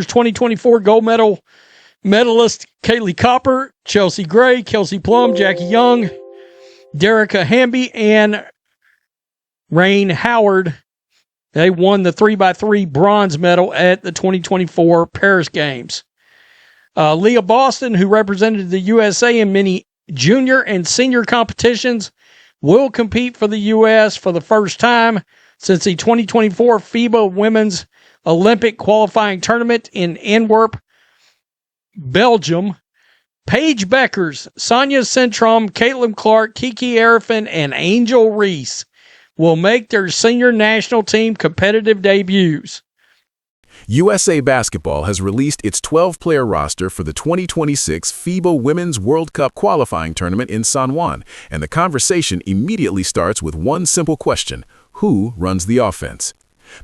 2024 gold medalist Kaylee Copper, Chelsea Gray, Kelsey Plum, Jackie Young, Derica Hamby, and Rain Howard. They won the 3x3 bronze medal at the 2024 Paris Games. Leah Boston, who represented the USA in many junior and senior competitions, will compete for the U.S. for the first time since the 2024 FIBA Women's Olympic Qualifying Tournament in Antwerp, Belgium. Paige Beckers, Sonia Centrum, Caitlin Clark, Kiki Arifin, and Angel Reese will make their senior national team competitive debuts. USA Basketball has released its 12-player roster for the 2026 FIBA Women's World Cup qualifying tournament in San Juan, and the conversation immediately starts with one simple question: who runs the offense?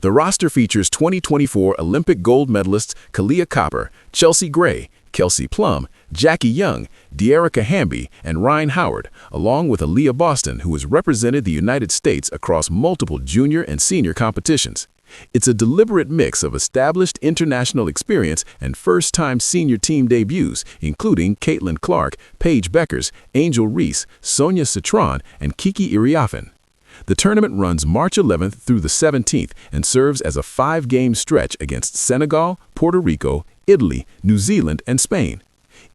The roster features 2024 Olympic gold medalists Kaylee Copper, Chelsea Gray, Kelsey Plum, Jackie Young, Derica Hamby, and Rain Howard, along with Leah Boston, who has represented the United States across multiple junior and senior competitions. It's a deliberate mix of established international experience and first-time senior team debuts, including Caitlin Clark, Paige Beckers, Angel Reese, Sonia Citron, and Kiki Arifin. The tournament runs March 11th through the 17th and serves as a 5-game stretch against Senegal, Puerto Rico, Italy, New Zealand, and Spain.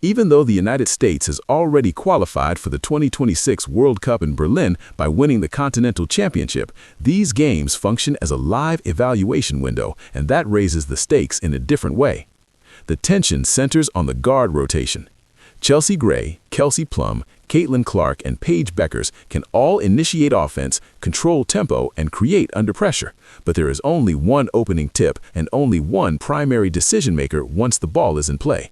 Even though the United States has already qualified for the 2026 World Cup in Berlin by winning the Continental Championship, these games function as a live evaluation window, and that raises the stakes in a different way. The tension centers on the guard rotation. Chelsea Gray, Kelsey Plum, Caitlin Clark, and Paige Beckers can all initiate offense, control tempo, and create under pressure, but there is only one opening tip and only one primary decision-maker once the ball is in play.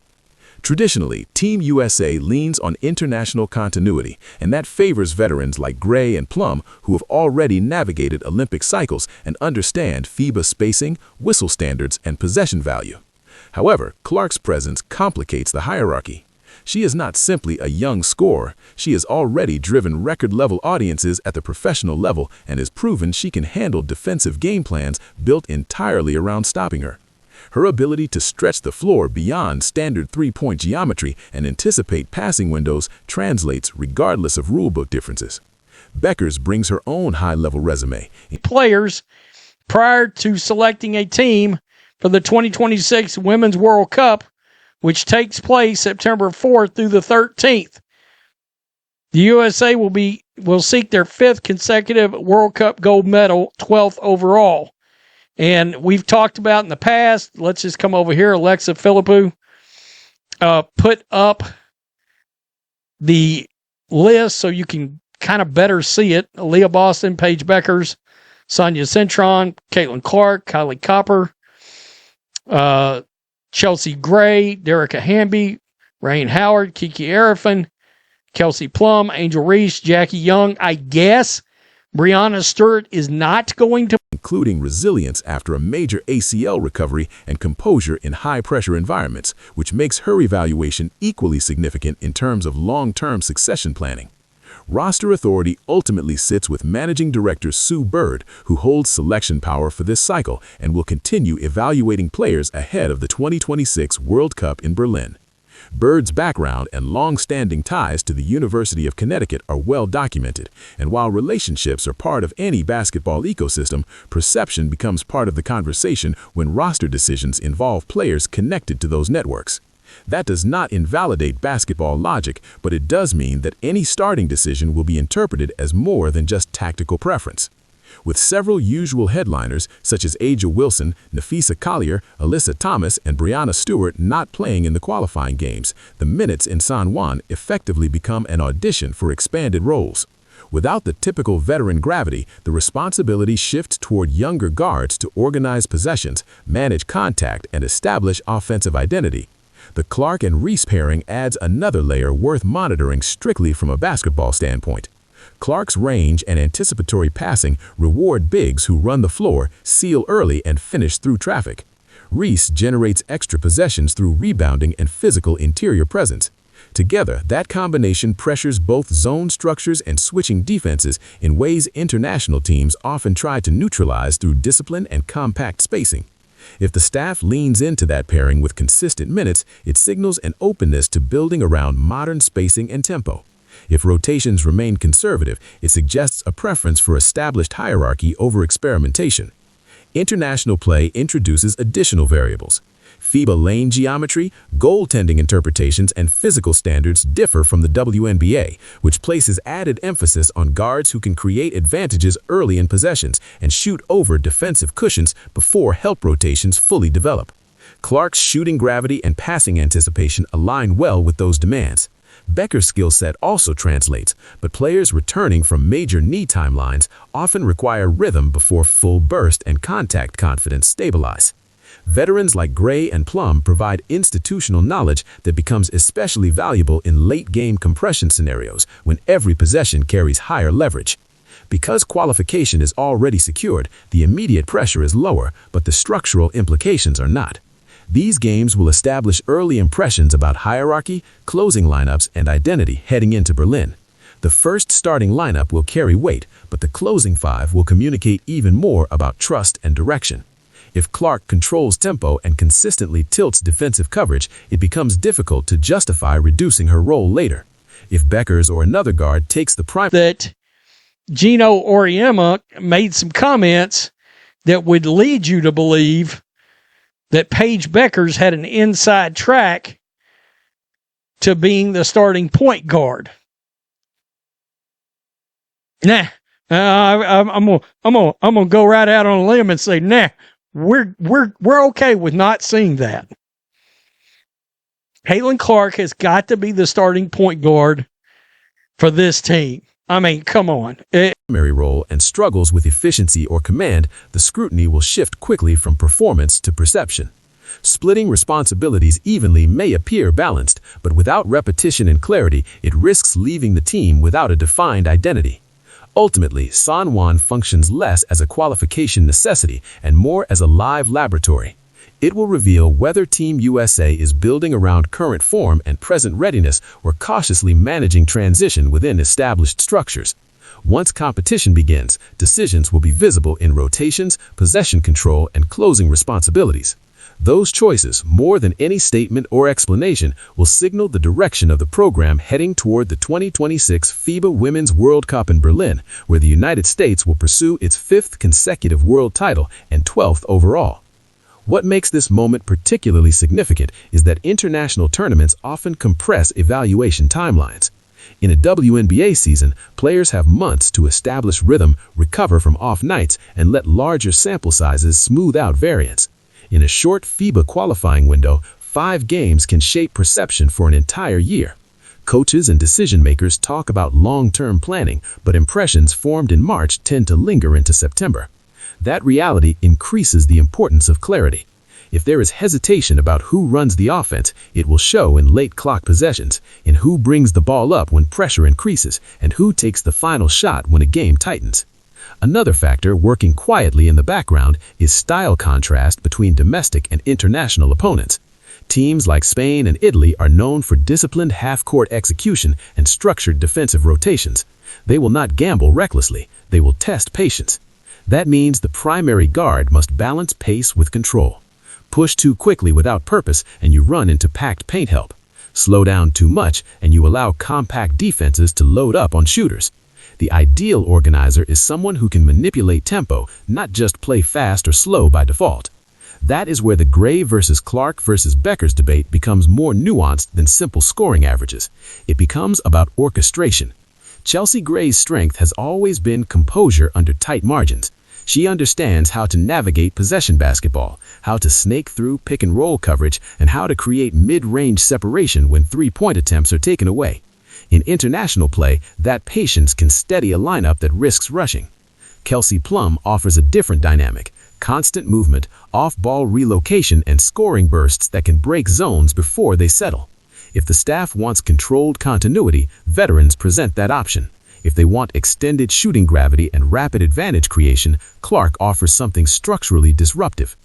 Traditionally, Team USA leans on international continuity, and that favors veterans like Gray and Plum who have already navigated Olympic cycles and understand FIBA spacing, whistle standards, and possession value. However, Clark's presence complicates the hierarchy. She is not simply a young scorer. She has already driven record-level audiences at the professional level and has proven she can handle defensive game plans built entirely around stopping her. Her ability to stretch the floor beyond standard three-point geometry and anticipate passing windows translates regardless of rulebook differences. Beckers brings her own high-level resume. Players prior to selecting a team for the 2026 Women's World Cup, which takes place September 4th through the 13th. The USA will seek their 5th consecutive World Cup gold medal, 12th overall. And we've talked about in the past, let's just come over here, Alexa Philippou, put up the list so you can kind of better see it. Leah Boston, Paige Beckers, Sonia Centron, Caitlin Clark, Kaylee Copper, Chelsea Gray, Derica Hamby, Rain Howard, Kiki Arifin, Kelsey Plum, Angel Reese, Jackie Young. I guess Breanna Stewart is not going to, including resilience after a major ACL recovery and composure in high-pressure environments, which makes her evaluation equally significant in terms of long-term succession planning. Roster authority ultimately sits with Managing Director Sue Bird, who holds selection power for this cycle and will continue evaluating players ahead of the 2026 World Cup in Berlin. Bird's background and long-standing ties to the University of Connecticut are well documented, and while relationships are part of any basketball ecosystem, perception becomes part of the conversation when roster decisions involve players connected to those networks. That does not invalidate basketball logic, but it does mean that any starting decision will be interpreted as more than just tactical preference. With several usual headliners, such as Aja Wilson, Nafisa Collier, Alyssa Thomas, and Breanna Stewart not playing in the qualifying games, the minutes in San Juan effectively become an audition for expanded roles. Without the typical veteran gravity, the responsibility shifts toward younger guards to organize possessions, manage contact, and establish offensive identity. The Clark and Reese pairing adds another layer worth monitoring strictly from a basketball standpoint. Clark's range and anticipatory passing reward bigs who run the floor, seal early, and finish through traffic. Reese generates extra possessions through rebounding and physical interior presence. Together, that combination pressures both zone structures and switching defenses in ways international teams often try to neutralize through discipline and compact spacing. If the staff leans into that pairing with consistent minutes, it signals an openness to building around modern spacing and tempo. If rotations remain conservative, it suggests a preference for established hierarchy over experimentation. International play introduces additional variables. FIBA lane geometry, goaltending interpretations, and physical standards differ from the WNBA, which places added emphasis on guards who can create advantages early in possessions and shoot over defensive cushions before help rotations fully develop. Clark's shooting gravity and passing anticipation align well with those demands. Becker's skill set also translates, but players returning from major knee timelines often require rhythm before full burst and contact confidence stabilize. Veterans like Gray and Plum provide institutional knowledge that becomes especially valuable in late-game compression scenarios when every possession carries higher leverage. Because qualification is already secured, the immediate pressure is lower, but the structural implications are not. These games will establish early impressions about hierarchy, closing lineups, and identity heading into Berlin. The first starting lineup will carry weight, but the closing five will communicate even more about trust and direction. If Clark controls tempo and consistently tilts defensive coverage, it becomes difficult to justify reducing her role later. If Beckers or another guard takes the prime... That Gino Auriemma made some comments that would lead you to believe that Paige Beckers had an inside track to being the starting point guard. Nah, I'm gonna go right out on a limb and say, nah, we're okay with not seeing that. Caitlin Clark has got to be the starting point guard for this team. I mean, come on. Primary role and struggles with efficiency or command, the scrutiny will shift quickly from performance to perception. Splitting responsibilities evenly may appear balanced, but without repetition and clarity, it risks leaving the team without a defined identity. Ultimately, San Juan functions less as a qualification necessity and more as a live laboratory. It will reveal whether Team USA is building around current form and present readiness or cautiously managing transition within established structures. Once competition begins, decisions will be visible in rotations, possession control, and closing responsibilities. Those choices, more than any statement or explanation, will signal the direction of the program heading toward the 2026 FIBA Women's World Cup in Berlin, where the United States will pursue its 5th consecutive world title and 12th overall. What makes this moment particularly significant is that international tournaments often compress evaluation timelines. In a WNBA season, players have months to establish rhythm, recover from off nights, and let larger sample sizes smooth out variance. In a short FIBA qualifying window, 5 games can shape perception for an entire year. Coaches and decision-makers talk about long-term planning, but impressions formed in March tend to linger into September. That reality increases the importance of clarity. If there is hesitation about who runs the offense, it will show in late clock possessions, in who brings the ball up when pressure increases, and who takes the final shot when a game tightens. Another factor working quietly in the background is style contrast between domestic and international opponents. Teams like Spain and Italy are known for disciplined half-court execution and structured defensive rotations. They will not gamble recklessly, they will test patience. That means the primary guard must balance pace with control. Push too quickly without purpose and you run into packed paint help. Slow down too much and you allow compact defenses to load up on shooters. The ideal organizer is someone who can manipulate tempo, not just play fast or slow by default. That is where the Gray versus Clark versus Beckers debate becomes more nuanced than simple scoring averages. It becomes about orchestration. Chelsea Gray's strength has always been composure under tight margins. She understands how to navigate possession basketball, how to snake through pick-and-roll coverage, and how to create mid-range separation when three-point attempts are taken away. In international play, that patience can steady a lineup that risks rushing. Kelsey Plum offers a different dynamic: constant movement, off-ball relocation, and scoring bursts that can break zones before they settle. If the staff wants controlled continuity, veterans present that option. If they want extended shooting gravity and rapid advantage creation, Clark offers something structurally disruptive.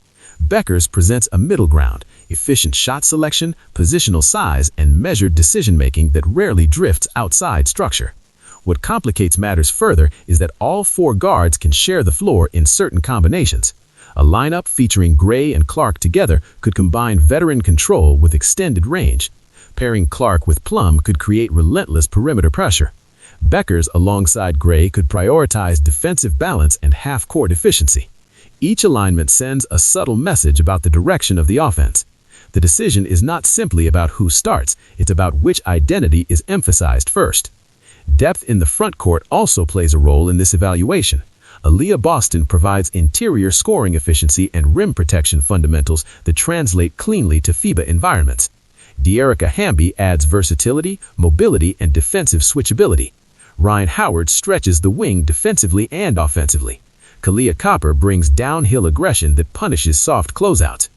Beckers presents a middle ground: efficient shot selection, positional size, and measured decision-making that rarely drifts outside structure. What complicates matters further is that all 4 guards can share the floor in certain combinations. A lineup featuring Gray and Clark together could combine veteran control with extended range. Pairing Clark with Plum could create relentless perimeter pressure. Beckers alongside Gray could prioritize defensive balance and half-court efficiency. Each alignment sends a subtle message about the direction of the offense. The decision is not simply about who starts, it's about which identity is emphasized first. Depth in the front court also plays a role in this evaluation. Aaliyah Boston provides interior scoring efficiency and rim protection fundamentals that translate cleanly to FIBA environments. De'Erica Hamby adds versatility, mobility, and defensive switchability. Rhyne Howard stretches the wing defensively and offensively. Kahleah Copper brings downhill aggression that punishes soft closeouts.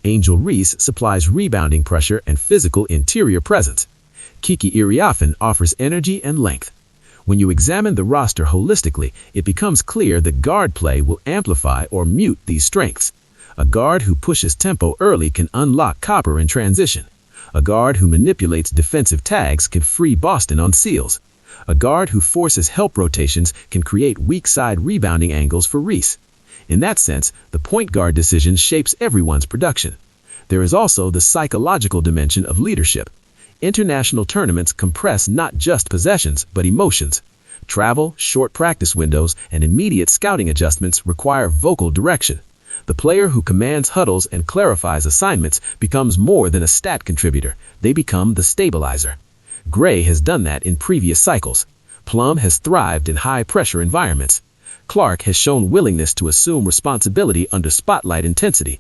Angel Reese supplies rebounding pressure and physical interior presence. Kiki Iriafen offers energy and length. When you examine the roster holistically, it becomes clear that guard play will amplify or mute these strengths. A guard who pushes tempo early can unlock Copper in transition. A guard who manipulates defensive tags can free Boston on seals. A guard who forces help rotations can create weak side rebounding angles for Reese. In that sense, the point guard decision shapes everyone's production. There is also the psychological dimension of leadership. International tournaments compress not just possessions, but emotions. Travel, short practice windows, and immediate scouting adjustments require vocal direction. The player who commands huddles and clarifies assignments becomes more than a stat contributor. They become the stabilizer. Gray has done that in previous cycles. Plum has thrived in high-pressure environments. Clark has shown willingness to assume responsibility under spotlight intensity.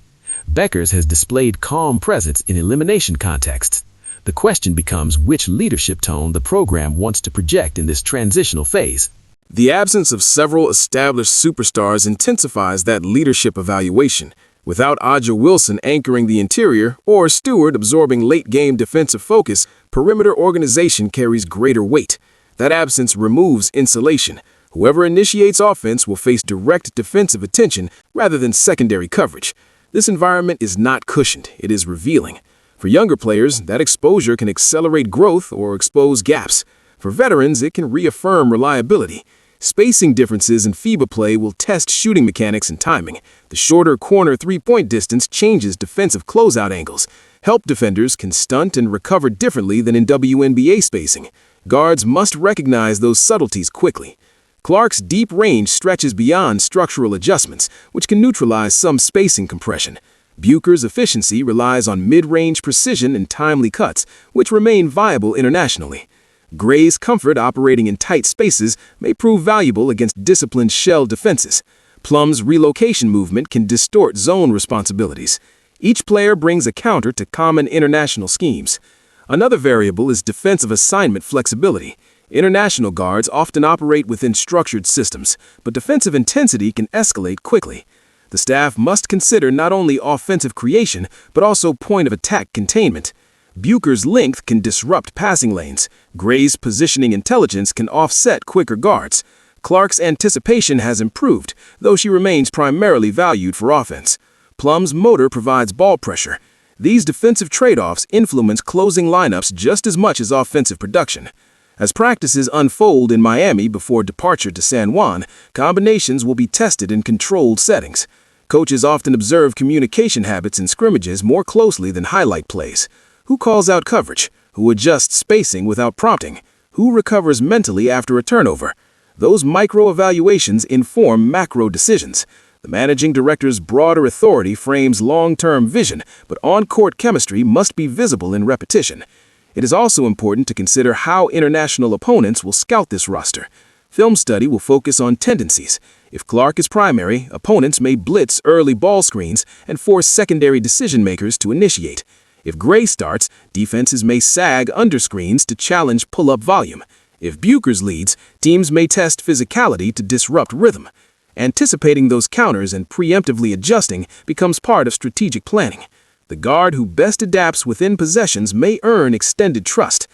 Beckers has displayed calm presence in elimination contexts. The question becomes which leadership tone the program wants to project in this transitional phase. The absence of several established superstars intensifies that leadership evaluation. Without Aja Wilson anchoring the interior or Stewart absorbing late-game defensive focus, perimeter organization carries greater weight. That absence removes insulation. Whoever initiates offense will face direct defensive attention rather than secondary coverage. This environment is not cushioned, it is revealing. For younger players, that exposure can accelerate growth or expose gaps. For veterans, it can reaffirm reliability. Spacing differences in FIBA play will test shooting mechanics and timing. The shorter corner three-point distance changes defensive closeout angles. Help defenders can stunt and recover differently than in WNBA spacing. Guards must recognize those subtleties quickly. Clark's deep range stretches beyond structural adjustments, which can neutralize some spacing compression. Bucher's efficiency relies on mid-range precision and timely cuts, which remain viable internationally. Gray's comfort operating in tight spaces may prove valuable against disciplined shell defenses. Plum's relocation movement can distort zone responsibilities. Each player brings a counter to common international schemes. Another variable is defensive assignment flexibility. International guards often operate within structured systems, but defensive intensity can escalate quickly. The staff must consider not only offensive creation, but also point-of-attack containment. Bucher's length can disrupt passing lanes. Gray's positioning intelligence can offset quicker guards. Clark's anticipation has improved, though she remains primarily valued for offense. Plum's motor provides ball pressure. These defensive trade-offs influence closing lineups just as much as offensive production. As practices unfold in Miami before departure to San Juan, combinations will be tested in controlled settings. Coaches often observe communication habits in scrimmages more closely than highlight plays. Who calls out coverage? Who adjusts spacing without prompting? Who recovers mentally after a turnover? Those micro-evaluations inform macro decisions. The managing director's broader authority frames long-term vision, but on-court chemistry must be visible in repetition. It is also important to consider how international opponents will scout this roster. Film study will focus on tendencies. If Clark is primary, opponents may blitz early ball screens and force secondary decision-makers to initiate. If Gray starts, defenses may sag under screens to challenge pull-up volume. If Bucher's leads, teams may test physicality to disrupt rhythm. Anticipating those counters and preemptively adjusting becomes part of strategic planning. The guard who best adapts within possessions may earn extended trust.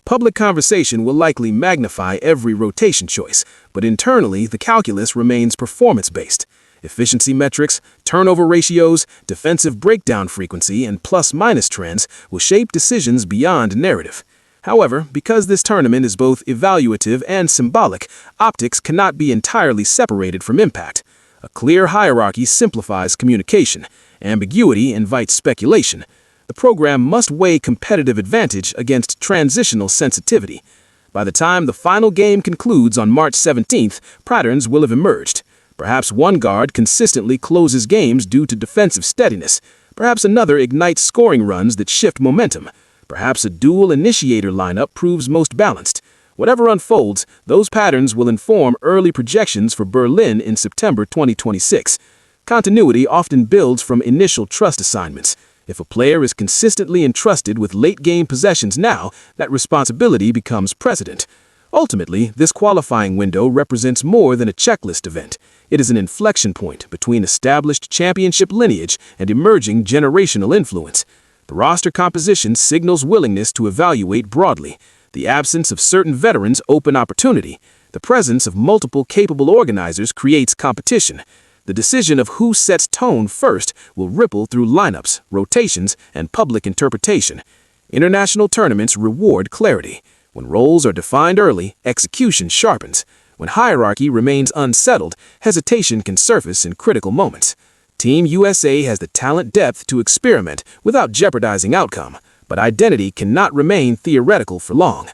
Public conversation will likely magnify every rotation choice, but internally the calculus remains performance-based. Efficiency metrics, turnover ratios, defensive breakdown frequency, and plus-minus trends will shape decisions beyond narrative. However, because this tournament is both evaluative and symbolic, optics cannot be entirely separated from impact. A clear hierarchy simplifies communication. Ambiguity invites speculation. The program must weigh competitive advantage against transitional sensitivity. By the time the final game concludes on March 17th, patterns will have emerged. Perhaps one guard consistently closes games due to defensive steadiness. Perhaps another ignites scoring runs that shift momentum. Perhaps a dual initiator lineup proves most balanced. Whatever unfolds, those patterns will inform early projections for Berlin in September 2026. Continuity often builds from initial trust assignments. If a player is consistently entrusted with late-game possessions now, that responsibility becomes precedent. Ultimately, this qualifying window represents more than a checklist event. It is an inflection point between established championship lineage and emerging generational influence. The roster composition signals willingness to evaluate broadly. The absence of certain veterans opens opportunity. The presence of multiple capable organizers creates competition. The decision of who sets tone first will ripple through lineups, rotations, and public interpretation. International tournaments reward clarity. When roles are defined early, execution sharpens. When hierarchy remains unsettled, hesitation can surface in critical moments. Team USA has the talent depth to experiment without jeopardizing outcome, but identity cannot remain theoretical for long.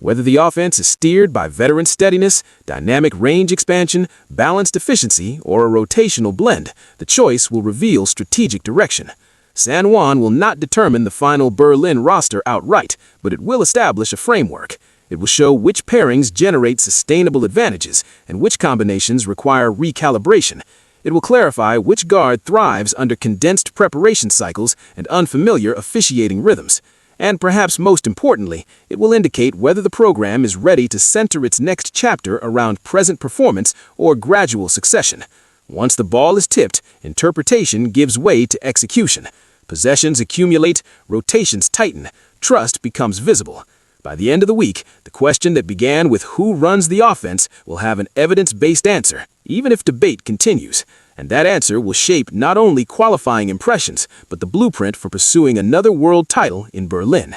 Whether the offense is steered by veteran steadiness, dynamic range expansion, balanced efficiency, or a rotational blend, the choice will reveal strategic direction. San Juan will not determine the final Berlin roster outright, but it will establish a framework. It will show which pairings generate sustainable advantages and which combinations require recalibration. It will clarify which guard thrives under condensed preparation cycles and unfamiliar officiating rhythms. And perhaps most importantly, it will indicate whether the program is ready to center its next chapter around present performance or gradual succession. Once the ball is tipped, interpretation gives way to execution. Possessions accumulate, rotations tighten, trust becomes visible. By the end of the week, the question that began with who runs the offense will have an evidence-based answer, even if debate continues. And that answer will shape not only qualifying impressions, but the blueprint for pursuing another world title in Berlin.